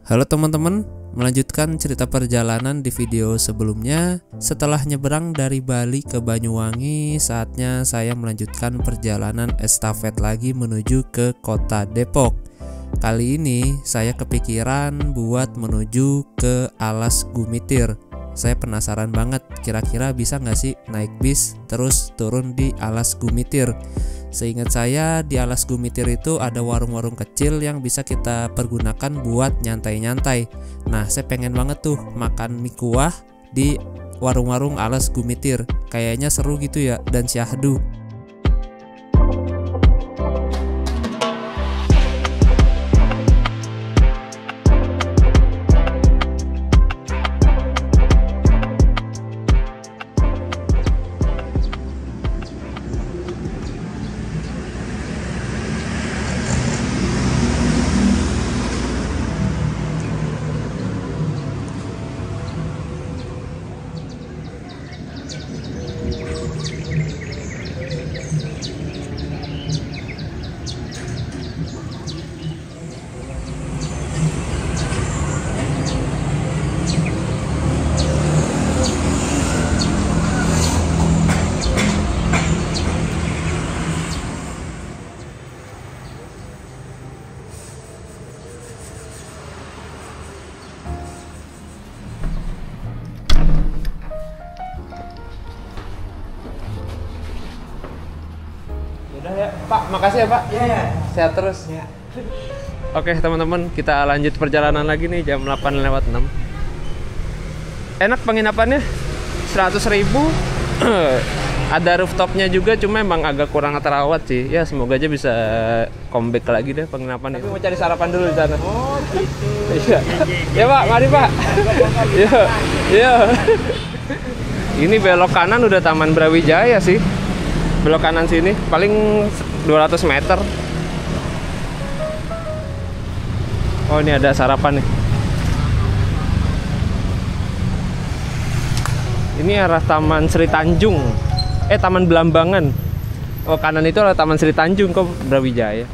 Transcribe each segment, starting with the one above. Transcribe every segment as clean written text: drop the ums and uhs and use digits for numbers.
Halo teman-teman, melanjutkan cerita perjalanan di video sebelumnya. Setelah nyeberang dari Bali ke Banyuwangi, saatnya saya melanjutkan perjalanan estafet lagi menuju ke kota Depok. Kali ini saya kepikiran buat menuju ke Alas Gumitir. Saya penasaran banget, kira-kira bisa nggak sih naik bis terus turun di Alas Gumitir. Seingat saya di Alas Gumitir itu ada warung-warung kecil yang bisa kita pergunakan buat nyantai-nyantai. Nah, saya pengen banget tuh makan mie kuah di warung-warung Alas Gumitir. Kayaknya seru gitu ya, dan syahdu. Udah ya, Pak. Makasih ya, Pak. Iya. Sehat terus. Ya. Oke, teman-teman, kita lanjut perjalanan lagi nih jam 8:06. Enak penginapannya. 100.000. Ada rooftopnya juga, cuma emang agak kurang terawat sih. Ya, semoga aja bisa comeback lagi deh penginapan. Tapi mau cari sarapan dulu di sana. Oh, gitu. Iya. Ya, Pak, mari, Pak. Iya. Iya. Ini belok kanan udah Taman Brawijaya sih. Belok kanan sini paling 200 meter. Oh, ini ada sarapan nih. Ini arah Taman Sri Tanjung. Taman Belambangan. Oh, kanan itu adalah Taman Sri Tanjung kok Brawijaya.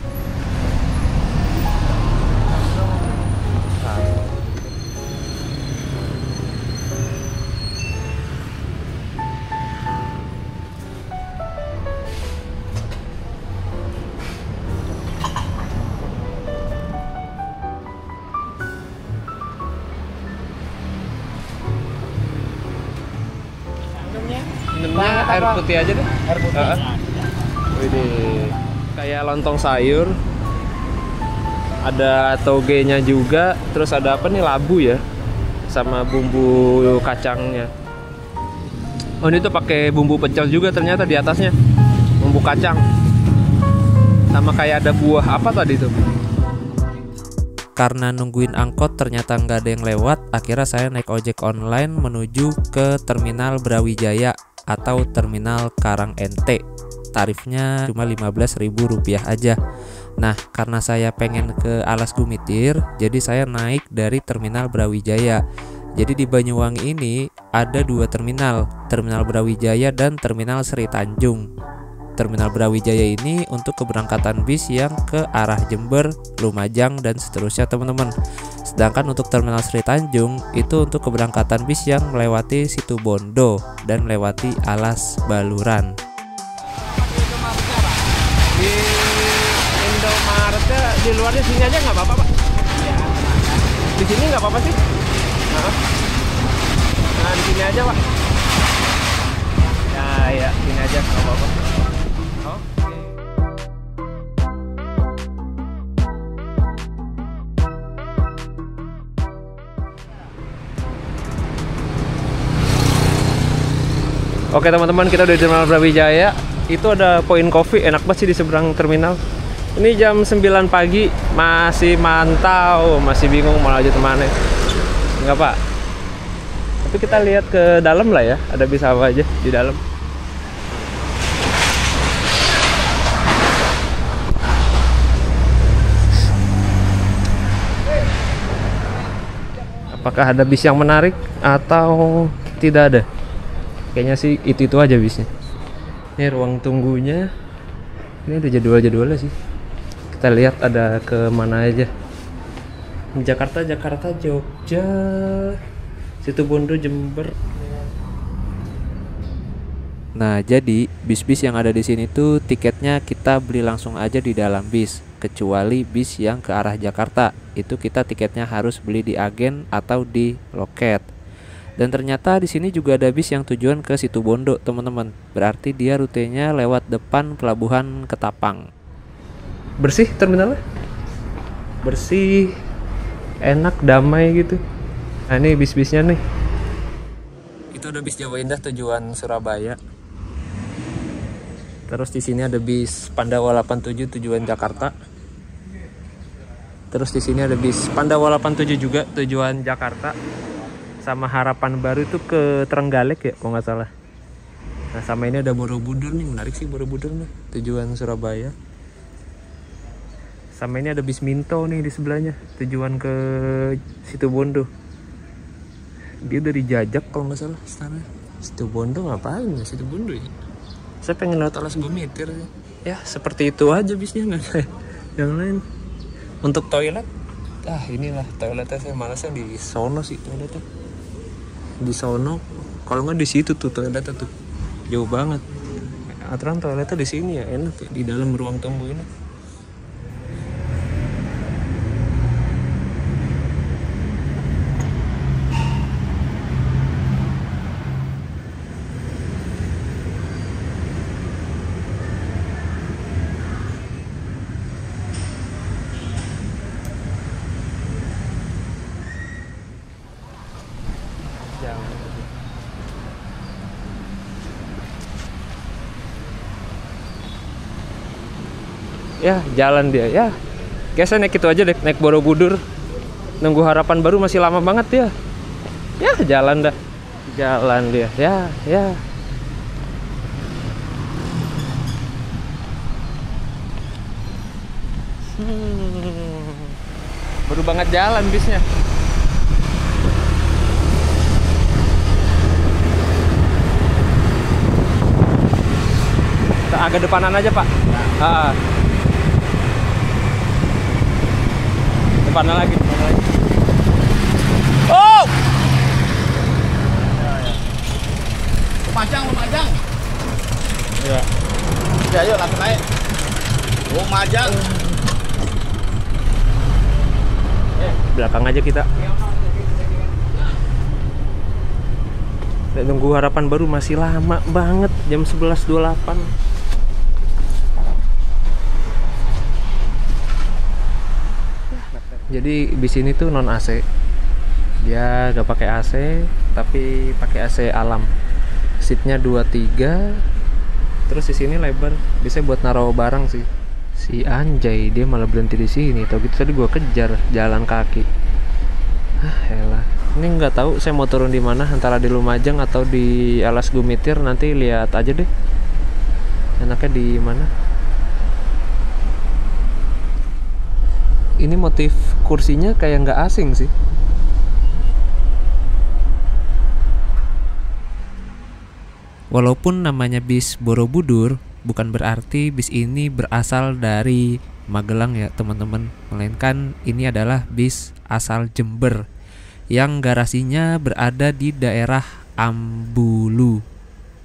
Minumnya air putih aja deh. Air putih. Widih. Kayak lontong sayur. Ada togenya juga. Terus ada apa nih, labu ya, sama bumbu kacangnya. Oh, ini tuh pakai bumbu pecel juga ternyata di atasnya. Bumbu kacang. Sama kayak ada buah apa tadi tuh. Karena nungguin angkot ternyata nggak ada yang lewat, akhirnya saya naik ojek online menuju ke Terminal Brawijaya atau Terminal Karangente. Tarifnya cuma Rp15.000 aja. Nah, karena saya pengen ke Alas Gumitir, jadi saya naik dari Terminal Brawijaya. Jadi di Banyuwangi ini ada dua terminal, Terminal Brawijaya dan Terminal Sri Tanjung. Terminal Brawijaya ini untuk keberangkatan bis yang ke arah Jember, Lumajang, dan seterusnya, teman-teman. Sedangkan untuk Terminal Sri Tanjung itu untuk keberangkatan bis yang melewati Situbondo dan melewati Alas Baluran. Di Indomaretnya di luarnya sini aja nggak apa-apa, Pak? Ya. Di sini nggak apa-apa sih? Nah, di sini aja, Pak. Ya, sini aja nggak apa-apa. Oke teman-teman, kita udah di Terminal Brawijaya. Itu ada Point Coffee, enak banget sih di seberang terminal. Ini jam 9 pagi, masih mantau, masih bingung mau lanjut kemana. Enggak, Pak. Tapi kita lihat ke dalam lah ya, ada bis apa aja di dalam. Apakah ada bis yang menarik atau tidak ada? Kayaknya sih itu aja bisnya. Ini ruang tunggunya. Ini ada jadwal-jadwalnya sih. Kita lihat ada ke mana aja. Jakarta, Jogja, Situbondo, Jember. Nah, jadi bis-bis yang ada di sini tuh tiketnya kita beli langsung aja di dalam bis, kecuali bis yang ke arah Jakarta. Itu kita tiketnya harus beli di agen atau di loket. Dan ternyata di sini juga ada bis yang tujuan ke Situbondo, teman-teman. Berarti dia rutenya lewat depan pelabuhan Ketapang. Bersih terminalnya? Bersih, enak, damai gitu. Nah, ini bis-bisnya nih. Itu ada bis Jawa Indah tujuan Surabaya. Terus di sini ada bis Pandawa 87 tujuan Jakarta. Terus di sini ada bis Pandawa 87 juga tujuan Jakarta. Sama Harapan Baru itu ke Trenggalek ya, kalau nggak salah. Nah, sama ini ada Borobudur nih, menarik sih Borobudur nih, tujuan Surabaya. Sama ini ada bis Minto nih di sebelahnya, tujuan ke Situbondo. Dia dari Jajak kalau nggak salah, sana. Situbondo ngapain ya Situbondo ya? Saya pengen lewat Alas Gumitir sih. Ya seperti itu aja bisnya, nggak ada yang lain. Untuk toilet, inilah toiletnya, saya malasnya di sono sih toiletnya. Di sono, kalau nggak di situ tuh toiletnya tuh jauh banget. Aturan toiletnya di sini ya enak ya, di dalam ruang tunggu ini. Ya jalan dia ya, kayak saya naik itu aja deh, naik Borobudur. Nunggu Harapan Baru masih lama banget ya jalan dah, jalan dia ya. Baru banget jalan bisnya. Kita agak depanan aja pak. Depannya lagi. Oh! Lumajang. Ya. Ya, yuk langsung naik. Lumajang. Belakang aja kita. Nunggu Harapan Baru masih lama banget, jam 11.28. Jadi bis ini tuh non AC. Dia gak pakai AC, tapi pakai AC alam. Seatnya 23. Terus di sini lebar, bisa buat naruh barang sih. Si anjay dia malah berhenti di sini. Tau gitu tadi gua kejar jalan kaki. Elah. Ini nggak tahu saya mau turun di mana, antara di Lumajang atau di Alas Gumitir, nanti lihat aja deh. Enaknya di mana? Ini motif kursinya kayak nggak asing sih. Walaupun namanya bis Borobudur, bukan berarti bis ini berasal dari Magelang ya teman-teman. Melainkan ini adalah bis asal Jember yang garasinya berada di daerah Ambulu.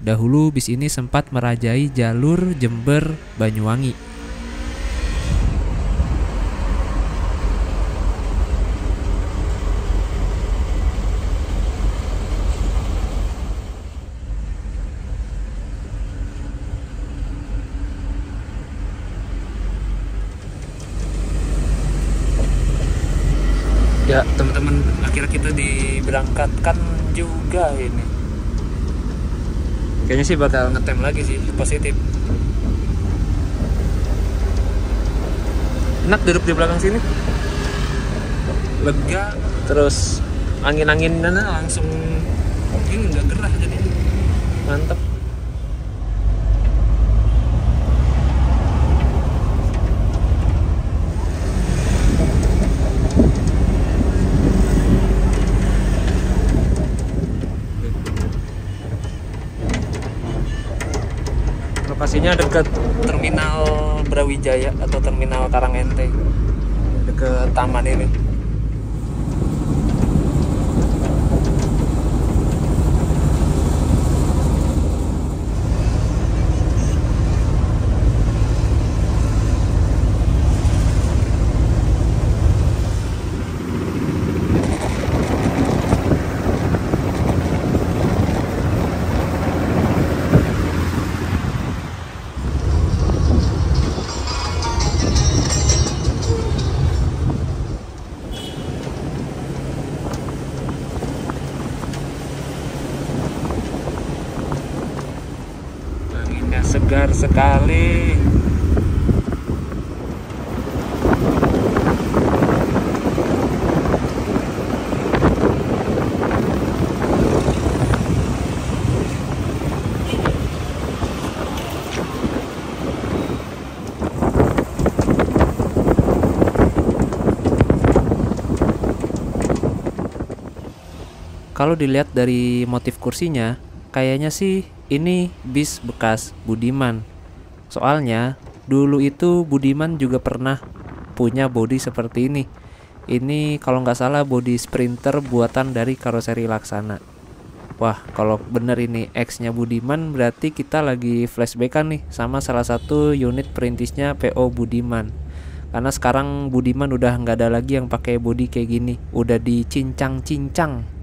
Dahulu bis ini sempat merajai jalur Jember-Banyuwangi. Ya teman-teman, akhirnya kita diberangkatkan juga ini. Kayaknya sih bakal ngetem lagi sih, positif. Enak duduk di belakang sini, lega. Terus angin-anginnya langsung ini nggak gerah, jadi mantep. Lokasinya dekat terminal Brawijaya atau terminal Karangente, dekat taman ini. segar sekali. Kalau dilihat dari motif kursinya, kayaknya sih ini bis bekas Budiman. Soalnya dulu itu Budiman juga pernah punya bodi seperti ini. Ini kalau nggak salah bodi Sprinter buatan dari karoseri Laksana. Wah, kalau bener ini X-nya Budiman, berarti kita lagi flashbackan nih sama salah satu unit perintisnya PO Budiman. Karena sekarang Budiman udah nggak ada lagi yang pakai bodi kayak gini, udah dicincang-cincang.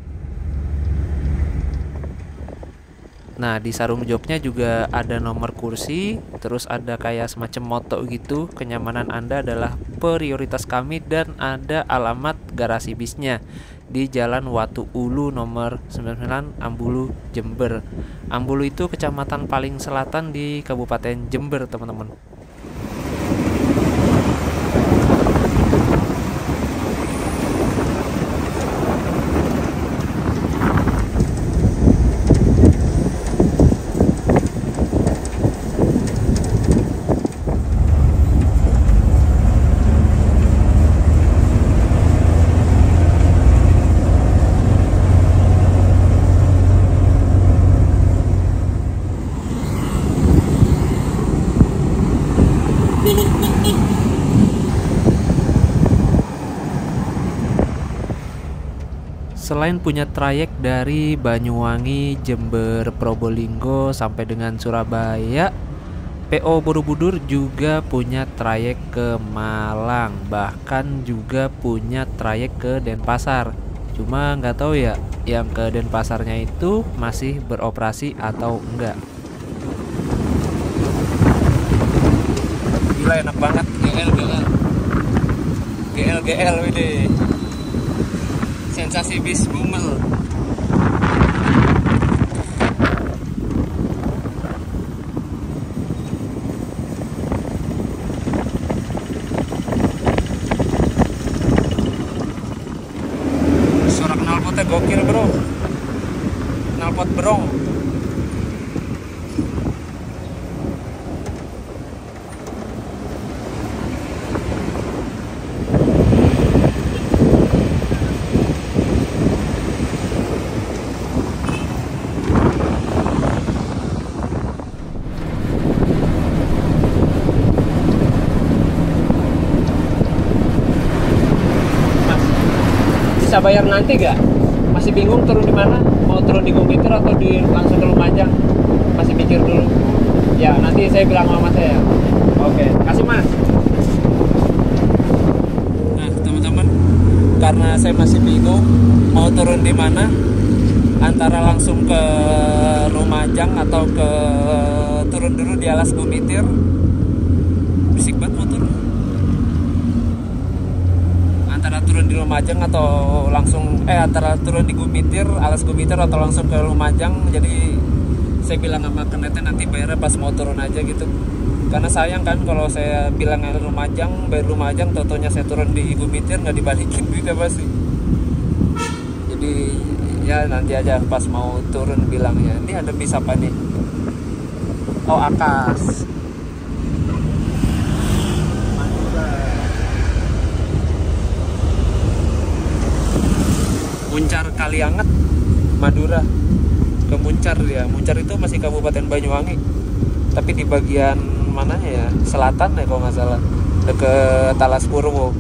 Nah, di sarung joknya juga ada nomor kursi, terus ada kayak semacam moto gitu, kenyamanan Anda adalah prioritas kami, dan ada alamat garasi bisnya di Jalan Watu Ulu nomor 99 Ambulu, Jember. Ambulu itu kecamatan paling selatan di Kabupaten Jember, teman-teman. Selain punya trayek dari Banyuwangi, Jember, Probolinggo sampai dengan Surabaya, PO Borobudur juga punya trayek ke Malang, bahkan juga punya trayek ke Denpasar. Cuma nggak tahu ya, yang ke Denpasarnya itu masih beroperasi atau enggak. Gila, enak banget. GL ini. Sensasi bis Bumel. Suara knalpotnya gokil, bro. Knalpot brong. Bisa bayar nanti gak? Masih bingung turun di mana? Mau turun di Gumitir atau langsung ke Lumajang? Masih mikir dulu. Ya, nanti saya bilang sama mas saya. Oke, kasih mas. Nah, teman-teman, karena saya masih bingung mau turun di mana, antara langsung ke Lumajang atau turun dulu di Alas Gumitir. Berisik banget motor. Antara turun di Lumajang atau langsung antara turun di Gumitir, Alas Gumitir atau langsung ke Lumajang. Jadi saya bilang sama kenetnya nanti bayarnya pas mau turun aja gitu. Karena sayang kan kalau saya bilang Lumajang, bayar Lumajang, totonya saya turun di Gumitir nggak dibalikin duitnya pasti. Jadi ya nanti aja pas mau turun bilangnya. Ini ada bis apa nih? Oh, Akas. Muncar Kalianget, Madura. Ke Muncar dia. Muncar itu masih Kabupaten Banyuwangi, tapi di bagian mana ya? Selatan ya kalau nggak salah, deket Talas Purwo.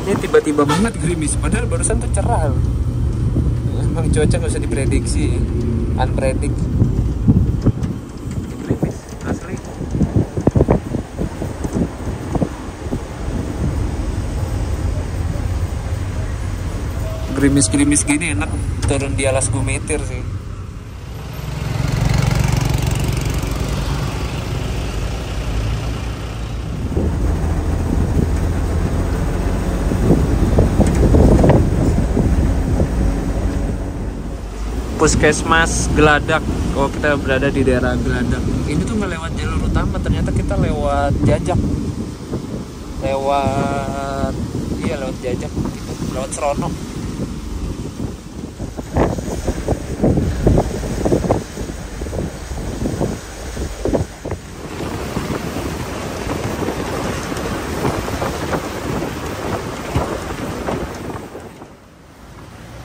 Ini tiba-tiba banget gerimis, padahal barusan tuh cerah. Emang cuaca nggak usah diprediksi, unpredict. Gerimis asli. Gerimis-gerimis gini enak turun di alas gumetir sih. Puskesmas Geladak. Oh, kita berada di daerah Geladak. Ini tuh nggak lewat jalur utama, ternyata kita lewat Jajak. Lewat Jajak gitu, lewat Serono.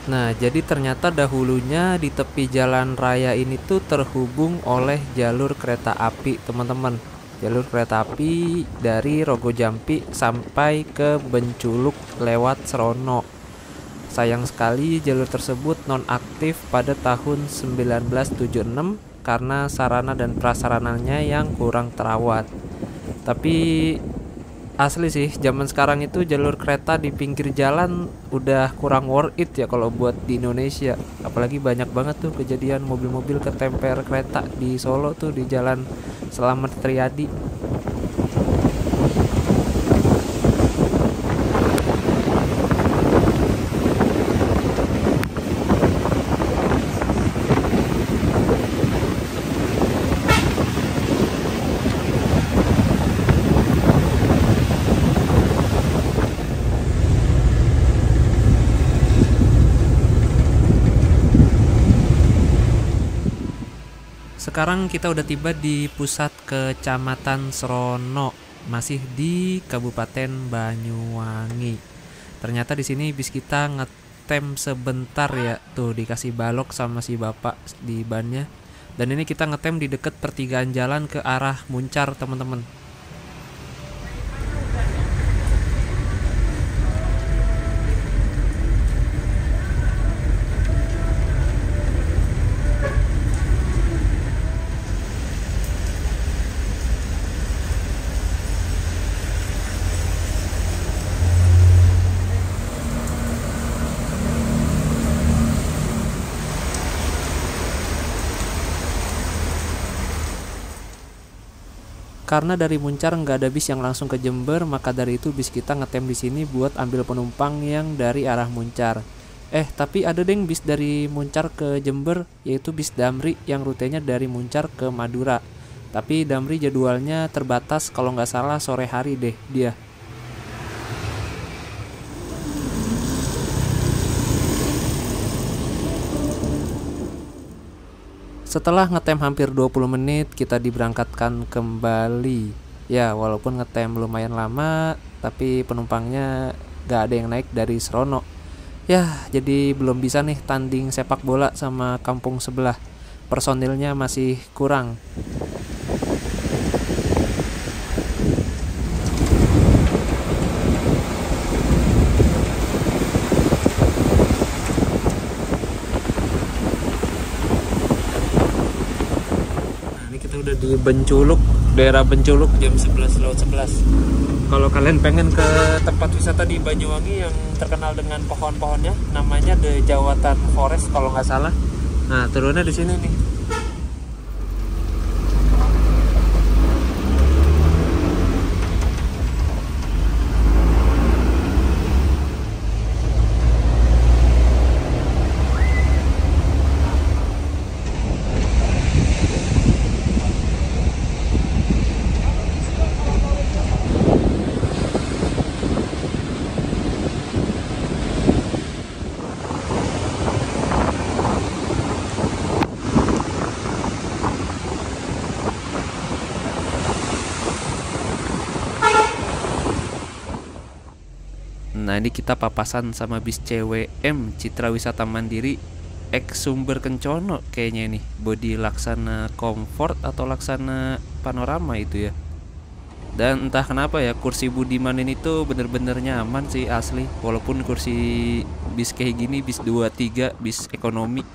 Nah, jadi ternyata dahulunya di tepi jalan raya ini tuh terhubung oleh jalur kereta api, teman-teman. Jalur kereta api dari Rogojampi sampai ke Benculuk lewat Serono. Sayang sekali jalur tersebut nonaktif pada tahun 1976 karena sarana dan prasarananya yang kurang terawat. Tapi asli sih, zaman sekarang itu jalur kereta di pinggir jalan udah kurang worth it ya kalau buat di Indonesia. Apalagi banyak banget tuh kejadian mobil-mobil ketemper kereta di Solo tuh di Jalan Selamat Riyadi. Sekarang kita udah tiba di pusat Kecamatan Serono, masih di Kabupaten Banyuwangi. Ternyata di sini bis kita ngetem sebentar ya, tuh dikasih balok sama si bapak di bannya. Dan ini kita ngetem di deket pertigaan jalan ke arah Muncar, teman-teman. Karena dari Muncar nggak ada bis yang langsung ke Jember, maka dari itu bis kita ngetem di sini buat ambil penumpang yang dari arah Muncar. Tapi ada deng bis dari Muncar ke Jember, yaitu bis Damri yang rutenya dari Muncar ke Madura. Tapi Damri jadwalnya terbatas, kalau nggak salah sore hari deh dia. Setelah ngetem hampir 20 menit, kita diberangkatkan kembali. Ya, walaupun ngetem lumayan lama, tapi penumpangnya gak ada yang naik dari Serono. Ya, jadi belum bisa nih tanding sepak bola sama kampung sebelah. Personilnya masih kurang. Udah di Benculuk, daerah Benculuk, jam 11:11. Kalau kalian pengen ke tempat wisata di Banyuwangi yang terkenal dengan pohon-pohonnya, namanya The Jawatan Forest kalau nggak salah. Nah, turunnya di sini nih. Nah, ini kita papasan sama bis CWM Citra Wisata Mandiri X Sumber Kencono kayaknya ini. Bodi Laksana Comfort atau Laksana Panorama itu ya. Dan entah kenapa ya, kursi Budiman ini tuh bener-bener nyaman sih asli. Walaupun kursi bis kayak gini, bis 23, bis ekonomi.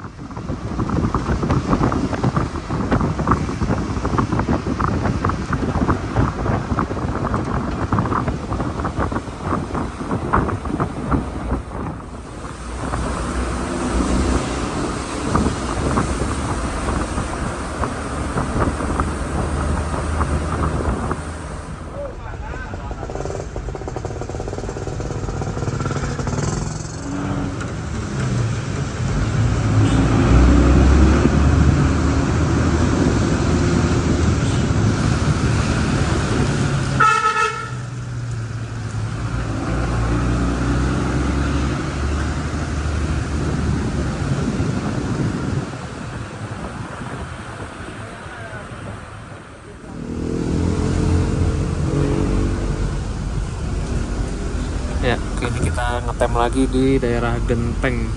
Ya, kini kita ngetem lagi di daerah Genteng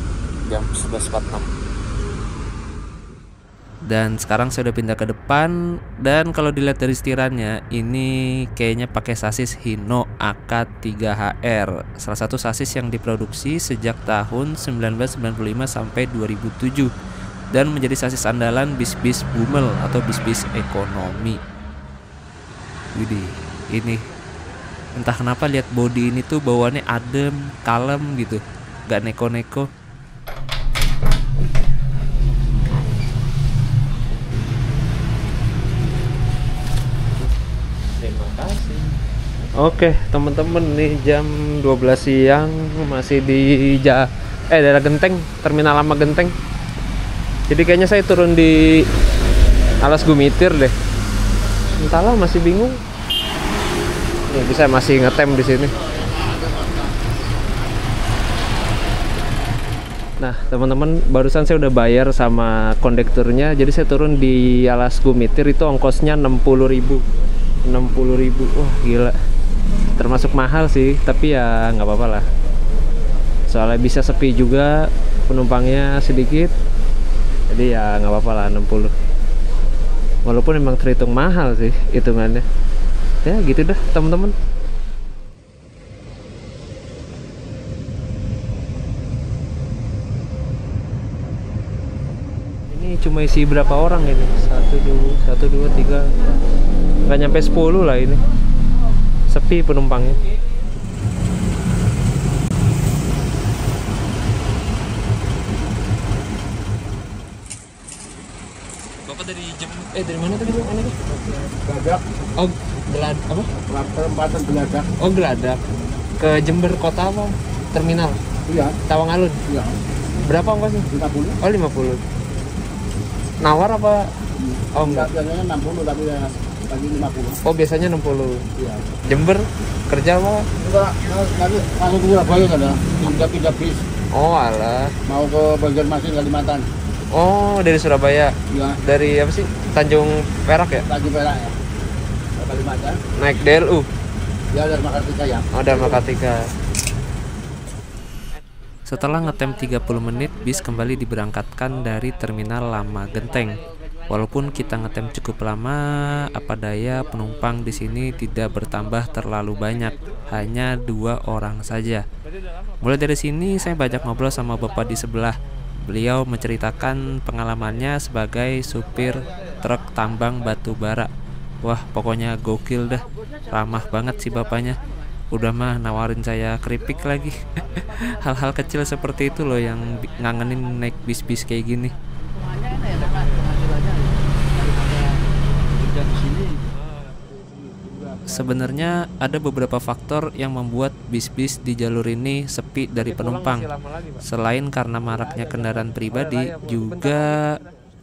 jam 11.46. Dan sekarang saya udah pindah ke depan, dan kalau dilihat dari setirannya ini kayaknya pakai sasis Hino AK3HR, salah satu sasis yang diproduksi sejak tahun 1995 sampai 2007 dan menjadi sasis andalan bis-bis Bumel atau bis-bis ekonomi. Widih, ini entah kenapa lihat body ini tuh bawaannya adem, kalem gitu, gak neko-neko. Terima kasih. Oke teman-teman, nih jam 12 siang masih di daerah Genteng, terminal lama Genteng. Jadi kayaknya saya turun di Alas Gumitir deh. Entahlah, masih bingung. Jadi saya masih ngetem di sini. Nah teman-teman, barusan saya udah bayar sama kondekturnya, jadi saya turun di Alas Gumitir, itu ongkosnya 60.000. 60.000, wah gila. Termasuk mahal sih, tapi ya nggak apa-apa lah. Soalnya bisa sepi juga, penumpangnya sedikit, jadi ya nggak apa-apa lah 60. Walaupun emang terhitung mahal sih hitungannya. Ya gitu dah teman-teman. Ini cuma isi berapa orang ini? 1, 2, 3, nggak nyampe 10 lah ini. Sepi penumpangnya. Bapak dari dari mana tadi Bang? Geladak. Oh, apa? Perempatan Geladak. Oh, Geladak. Ke Jember kota apa? Terminal Iya. Tawangalun. Iya. Berapa ongkosnya? 50. Oh, 50. Nawar apa? Oh, enggak. Biasanya 60 tapi ya lagi 50. Oh, biasanya 60. Iya. Jember kerja apa? Enggak, nanti langsung ke Surabaya kan ya. Pindah bis. Oh, alah. Mau ke Banjarmasin, Kalimantan. Oh, dari Surabaya. Iya. Dari apa sih? Tanjung Perak ya? Lagi Perak ya. Ke Kalimantan. Naik DLU. Ya dari Makartika ya. Oh, dari Makartika. Setelah ngetem 30 menit, bis kembali diberangkatkan dari terminal lama Genteng. Walaupun kita ngetem cukup lama, apa daya penumpang di sini tidak bertambah terlalu banyak, hanya 2 orang saja. Mulai dari sini saya banyak ngobrol sama bapak di sebelah. Beliau menceritakan pengalamannya sebagai supir truk tambang batu bara. Wah, pokoknya gokil dah, ramah banget sih bapaknya. Udah mah nawarin saya keripik lagi. Hal-hal kecil seperti itu loh yang ngangenin naik bis-bis kayak gini. Sebenarnya ada beberapa faktor yang membuat bis-bis di jalur ini sepi dari penumpang. Selain karena maraknya kendaraan pribadi, juga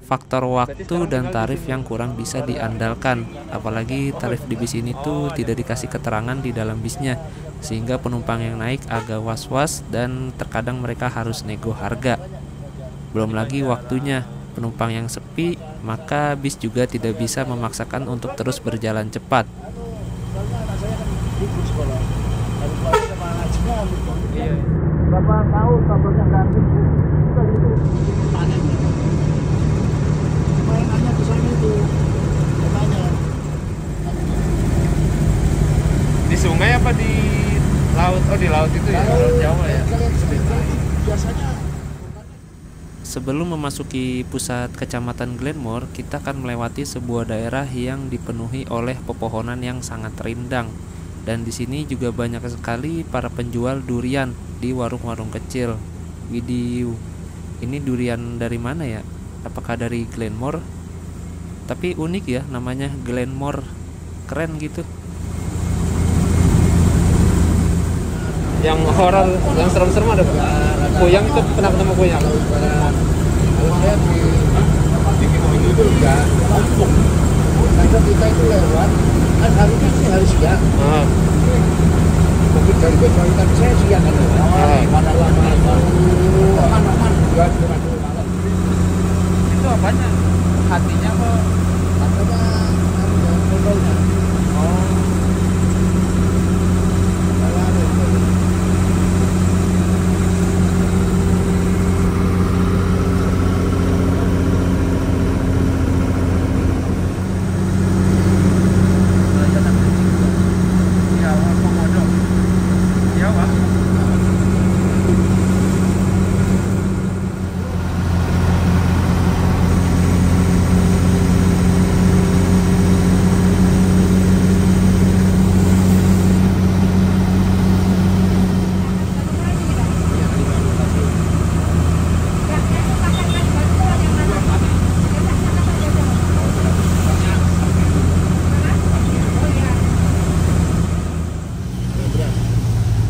faktor waktu dan tarif yang kurang bisa diandalkan. Apalagi tarif di bis ini tuh tidak dikasih keterangan di dalam bisnya, sehingga penumpang yang naik agak was-was dan terkadang mereka harus nego harga. Belum lagi waktunya, penumpang yang sepi, maka bis juga tidak bisa memaksakan untuk terus berjalan cepat. Berapa tahun kabarnya ganti bukan itu panennya. Mainannya ke sana itu katanya. laut itu ya, laut Jawa ya. Sebelum memasuki pusat kecamatan Glenmore, kita akan melewati sebuah daerah yang dipenuhi oleh pepohonan yang sangat rindang. Dan di sini juga banyak sekali para penjual durian di warung-warung kecil. Widih, ini durian dari mana ya? Apakah dari Glenmore? Tapi unik ya, namanya Glenmore, keren gitu. Yang horor, yang serem-serem ada Pak? Kuyang itu pernah ketemu kuyang? Kalau saya di itu udah langsung. Karena kita itu lewat, kan harusnya sih hari siang. Mungkin dari besok kan saya siang kan lewat. Mana lama aman juga cuma dulu malam. Itu apanya? Hatinya kok? Katanya ada kontrolnya. Oh.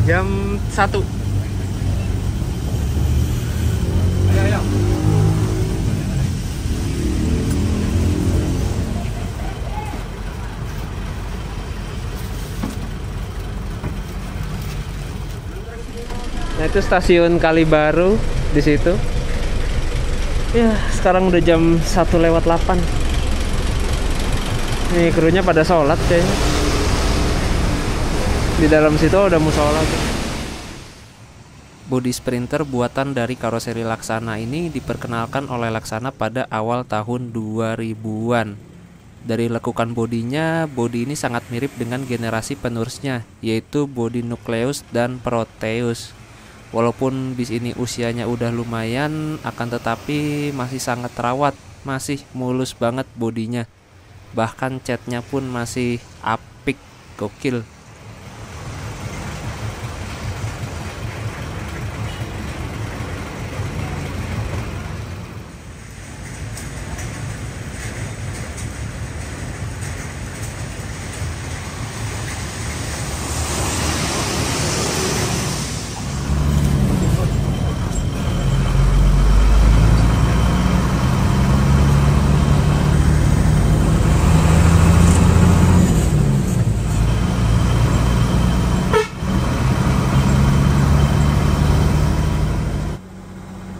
Jam 1. Ayo. Nah, itu stasiun Kalibaru di situ. Ya, sekarang udah jam 1:08. Nih krunya pada sholat kayaknya. Di dalam situ udah musola tuh. Bodi Sprinter buatan dari karoseri Laksana ini diperkenalkan oleh Laksana pada awal tahun 2000-an. Dari lekukan bodinya, bodi ini sangat mirip dengan generasi penerusnya, yaitu bodi Nucleus dan Proteus. Walaupun bis ini usianya udah lumayan, akan tetapi masih sangat terawat, masih mulus banget bodinya. Bahkan catnya pun masih apik, gokil.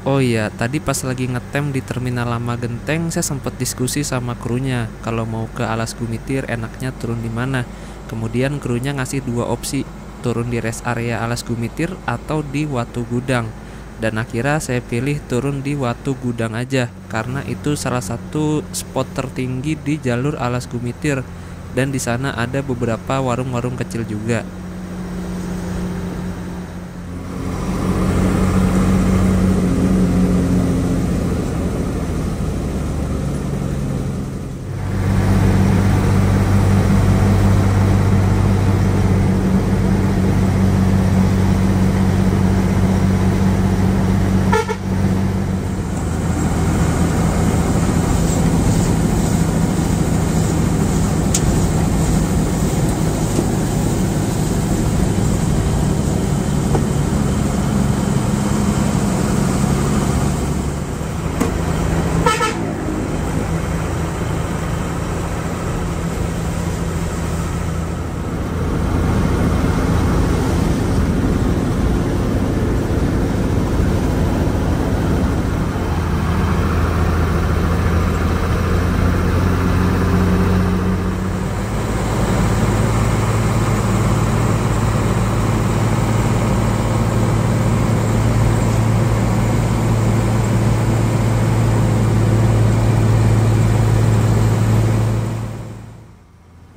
Oh iya, tadi pas lagi ngetem di Terminal Lama Genteng, saya sempat diskusi sama krunya kalau mau ke Alas Gumitir enaknya turun di mana. Kemudian krunya ngasih dua opsi, turun di rest area Alas Gumitir atau di Watu Gudang. Dan akhirnya saya pilih turun di Watu Gudang aja, karena itu salah satu spot tertinggi di jalur Alas Gumitir. Dan di sana ada beberapa warung-warung kecil juga.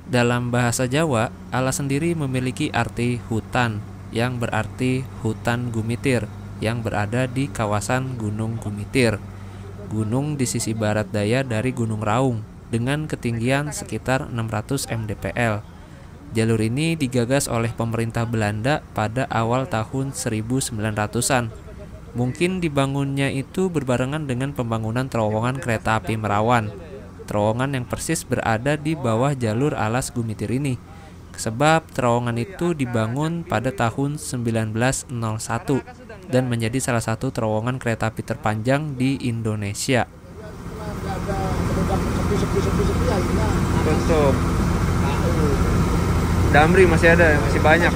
Dalam bahasa Jawa, alas sendiri memiliki arti hutan. yang berarti hutan Gumitir, yang berada di kawasan Gunung Gumitir. Gunung di sisi barat daya dari Gunung Raung dengan ketinggian sekitar 600 mdpl. Jalur ini digagas oleh pemerintah Belanda pada awal tahun 1900-an. Mungkin dibangunnya itu berbarengan dengan pembangunan terowongan kereta api Merawan. Terowongan yang persis berada di bawah jalur alas Gumitir ini. Sebab terowongan itu dibangun pada tahun 1901 dan menjadi salah satu terowongan kereta api terpanjang di Indonesia. Tutup. Damri masih ada, masih banyak.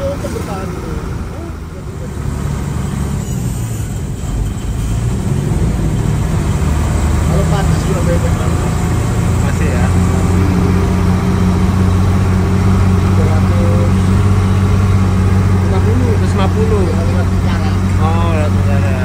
Kalau patas juga beda. Masih ya. 150 150. lewat bicara. Oh, lewat negara.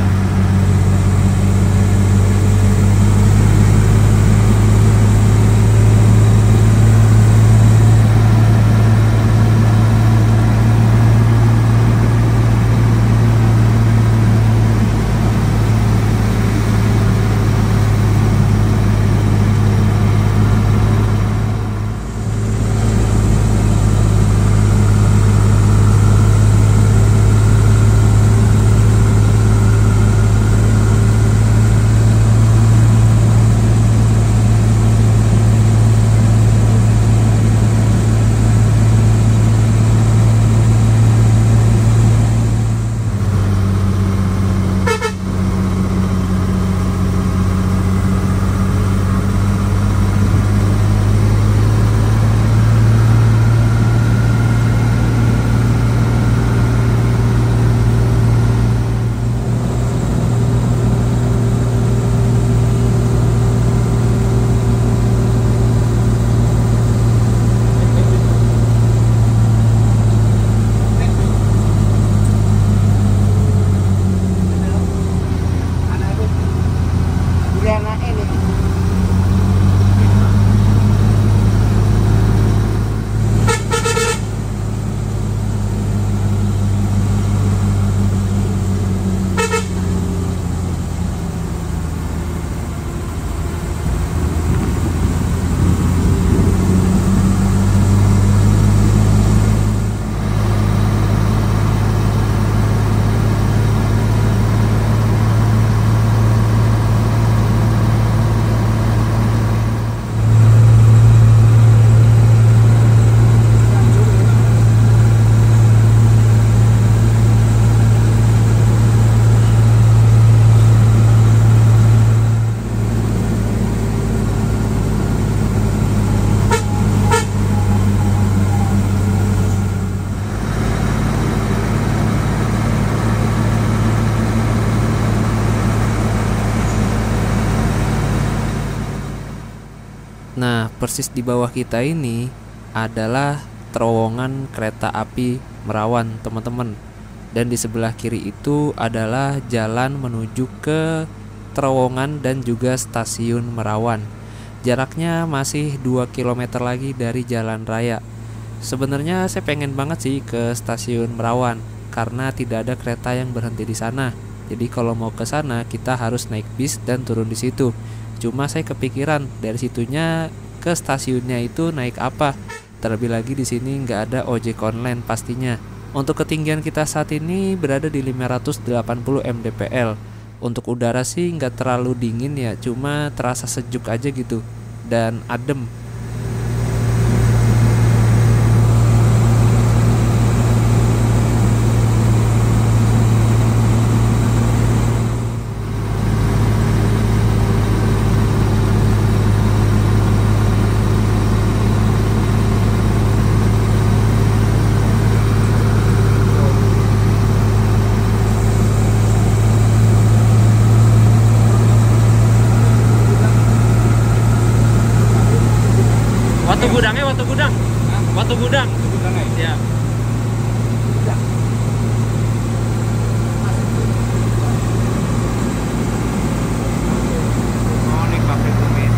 Nah, persis di bawah kita ini adalah terowongan kereta api Merawan, teman-teman. Dan di sebelah kiri itu adalah jalan menuju ke terowongan dan juga stasiun Merawan. Jaraknya masih 2 km lagi dari jalan raya. Sebenarnya saya pengen banget sih ke stasiun Merawan karena tidak ada kereta yang berhenti di sana. Jadi kalau mau ke sana kita harus naik bis dan turun di situ. Cuma saya kepikiran dari situnya ke stasiunnya itu naik apa. Terlebih lagi di sini nggak ada ojek online pastinya. Untuk ketinggian kita saat ini berada di 580 mdpl. Untuk udara sih nggak terlalu dingin ya, cuma terasa sejuk aja gitu dan adem. Watu gudangnya, watu gudang. Watu gudang. Ya. Oh, ini pabrik Gumitir.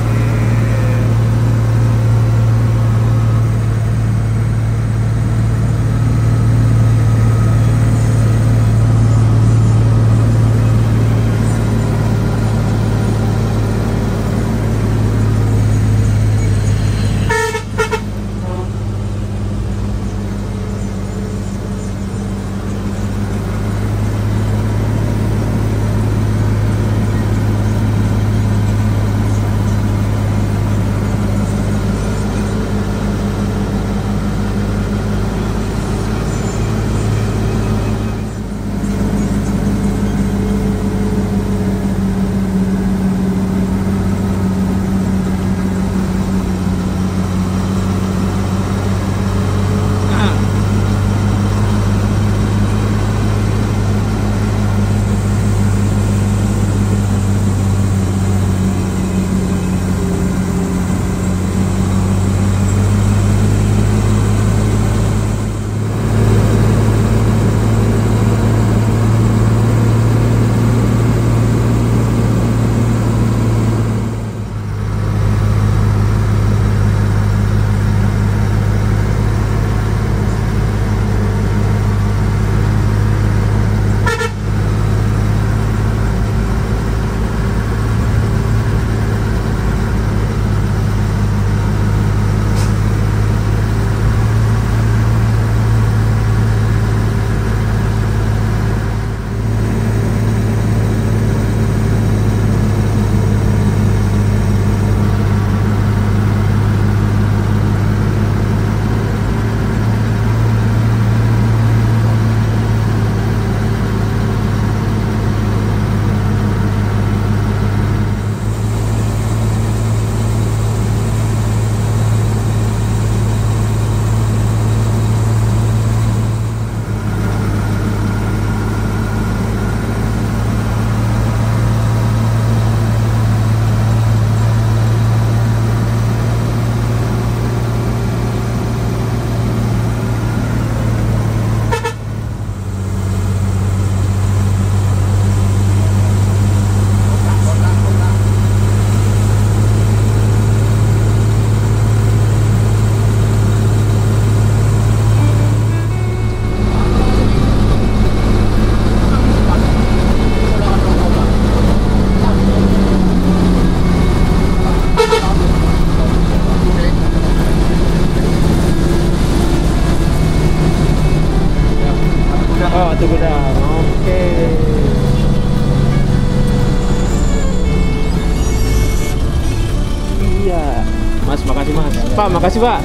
Iya. Mas, makasih Mas. Pak, makasih Pak.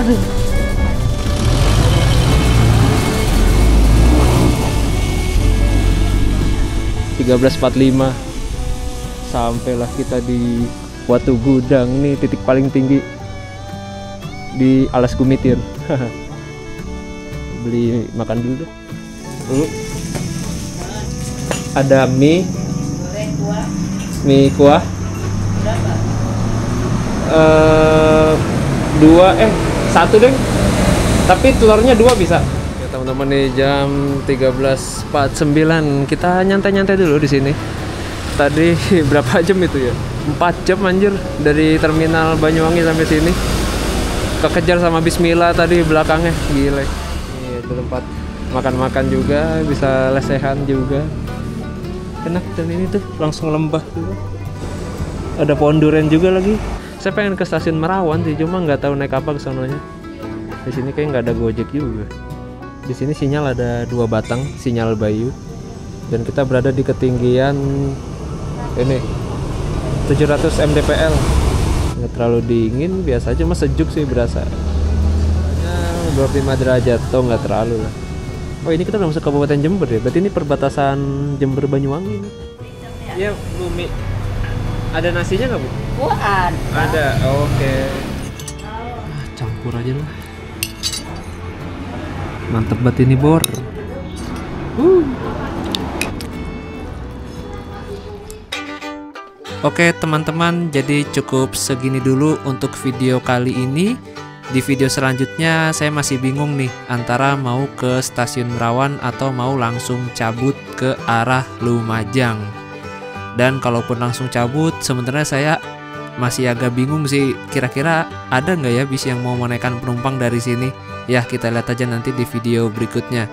Aduh. .13.45 sampailah kita di Watu Gudang nih, titik paling tinggi di Alas Gumitir. Beli makan dulu deh. Ada mie kuah satu deh, tapi telurnya 2 bisa ya teman-teman. Nih jam 13.49 kita nyantai-nyantai dulu di sini. Tadi berapa jam itu ya, 4 jam anjir dari terminal Banyuwangi sampai sini. Kekejar sama Bismillah tadi belakangnya, gile. Ini itu tempat makan-makan juga, bisa lesehan juga, enak. Dan ini tuh langsung lembah tuh, ada pohon durian juga lagi. Saya pengen ke stasiun Merawan sih, cuma nggak tahu naik apa ke sononya. Di sini kayak nggak ada Gojek juga. Di sini sinyal ada 2 batang, sinyal Bayu, dan kita berada di ketinggian ini 700 mdpl. Nggak terlalu dingin, biasa aja, mas sejuk sih berasa. 25 derajat, toh nggak terlalu lah. Oh ini kita udah masuk Kabupaten Jember ya, berarti ini perbatasan Jember Banyuwangi nih. Iya Bumi, ada nasinya nggak Bu? Oh, Ada, oke. Campur aja lah. Mantep banget ini Bor. Oke teman-teman, jadi cukup segini dulu untuk video kali ini. Di video selanjutnya saya masih bingung nih antara mau ke stasiun Merawan atau mau langsung cabut ke arah Lumajang. Dan kalaupun langsung cabut, sebenarnya saya masih agak bingung sih, kira-kira ada nggak ya bis yang mau menaikkan penumpang dari sini. Ya kita lihat aja nanti di video berikutnya.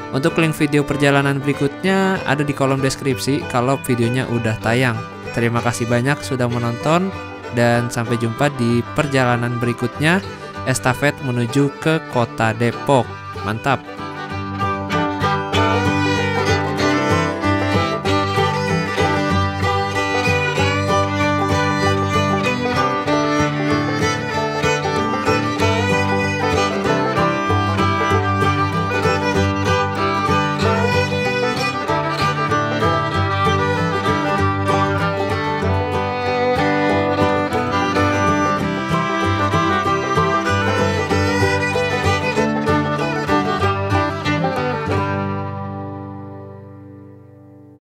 Untuk link video perjalanan berikutnya ada di kolom deskripsi kalau videonya udah tayang. Terima kasih banyak sudah menonton, dan sampai jumpa di perjalanan berikutnya, estafet menuju ke kota Depok. Mantap.